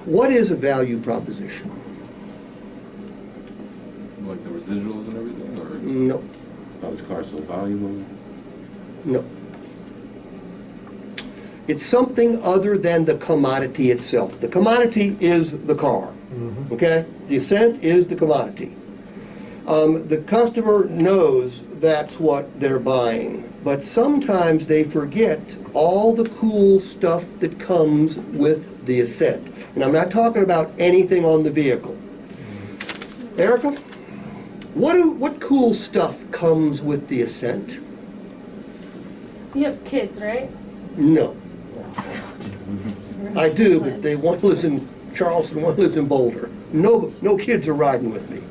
What is a value proposition? Like the residuals and everything, or? No. Oh, this car's so valuable. No. It's something other than the commodity itself. The commodity is the car, okay? The Ascent is the commodity. The customer knows that's what they're buying, but sometimes they forget all the cool stuff that comes with the Ascent. And I'm not talking about anything on the vehicle. Erica, what cool stuff comes with the Ascent? You have kids, right? No. I do, but one lives in Charleston, one lives in Boulder. No kids are riding with me.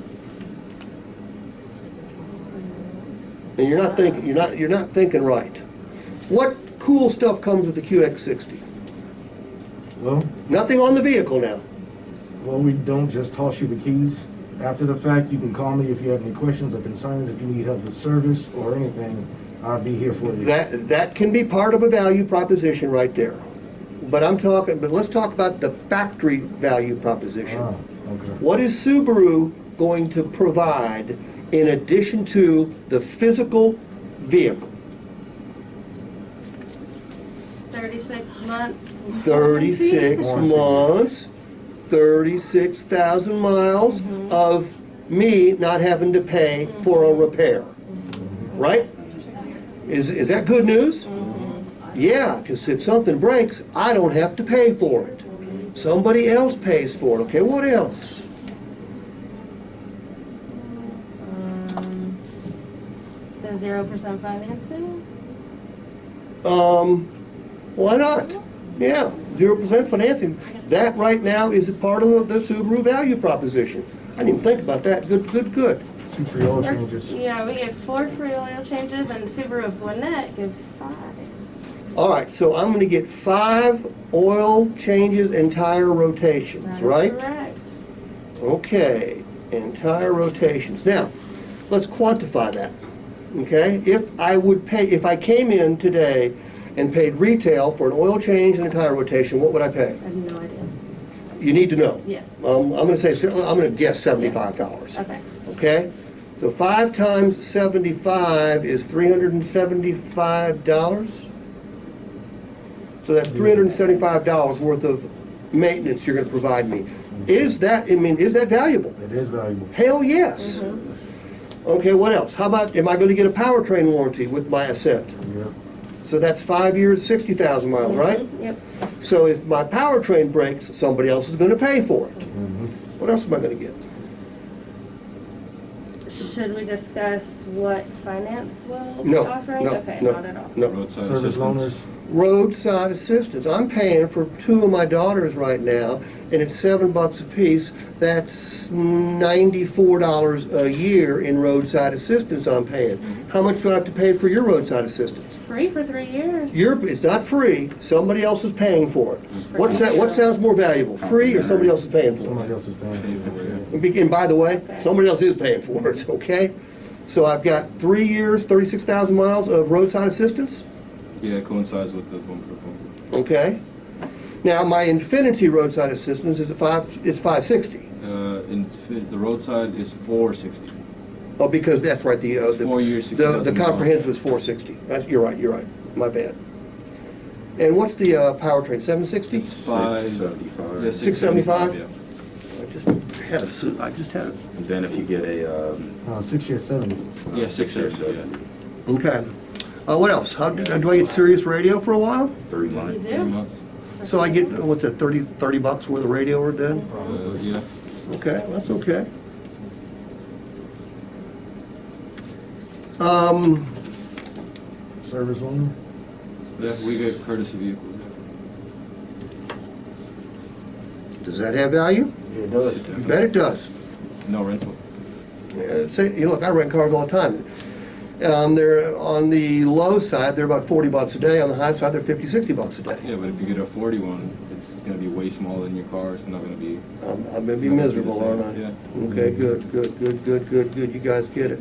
And you're not thinking right. What cool stuff comes with the QX60? Well, Nothing on the vehicle now. well, we don't just toss you the keys. After the fact, you can call me if you have any questions or concerns, if you need help with service or anything, I'll be here for you. That can be part of a value proposition right there. But let's talk about the factory value proposition. Ah, okay. What is Subaru going to provide in addition to the physical vehicle? 36 months. 36 Warranty. months, 36,000 miles of me not having to pay for a repair. Right? Is that good news? Yeah, because if something breaks, I don't have to pay for it. Somebody else pays for it. Okay, what else? The 0% financing. Why not? Yeah, 0% financing. That right now is a part of the Subaru value proposition. I didn't even think about that. Good. 2 free oil changes. Yeah, we get 4 free oil changes, and Subaru of Gwinnett gives 5. All right, so I'm going to get 5 oil changes and tire rotations, That is right? correct. Okay, and tire rotations. Now, let's quantify that. Okay, if I came in today and paid retail for an oil change and a tire rotation, what would I pay? I have no idea. You need to know. Yes. I'm going to guess $75. Okay. Okay, so 5 times 75 is $375. So that's $375 worth of maintenance you're going to provide me. Is that valuable? It is valuable. Hell yes. Okay, what else? How about, am I going to get a powertrain warranty with my Ascent? Yep. So that's 5 years, 60,000 miles, right? Yep. So if my powertrain breaks, somebody else is going to pay for it. Mm-hmm. What else am I going to get? Should we discuss what finance will be No, offering? no, Okay, no. not at all. No. Roadside Service assistance. loaners. Roadside assistance. I'm paying for 2 of my daughters right now, and it's $7 a piece. That's $94 a year in roadside assistance I'm paying. How much do I have to pay for your roadside assistance? Free for 3 years. It's not free. Somebody else is paying for it. What sounds more valuable, free or somebody else is paying for Somebody it? else is paying for it. And by the way, Okay. somebody else is paying for it, okay? So I've got 3 years, 36,000 miles of roadside assistance. Yeah, it coincides with the bumper to bumper. Okay. Now my Infinity roadside assistance is $560. The roadside is 460. Oh, because that's right. It's 4 years, the 60,000 comprehensive is $460. You're right. My bad. And what's the powertrain? $760? It's 675. Yeah, 675? Yeah. I just had it. And then if you get a 6 years, 70. Yeah, 6 years, 670. Yeah. Okay. What else? Do I get Sirius radio for a while? 3 You months. 3 do? months. So I get, what's that, $30 worth of radio or then? Yeah. Okay, that's okay. Service loaner. Yeah, we get courtesy vehicles. Does that have value? It does. You bet it does. Yeah. No rental. Look, I rent cars all the time. They're on the low side, they're about $40 a day. On the high side, they're $50-$60 a day. Yeah, but if you get a 41, it's going to be way smaller than your car. It's not going to be. I'm going to be It's not gonna be the miserable, same. aren't I? Yeah. Okay, good. You guys get it.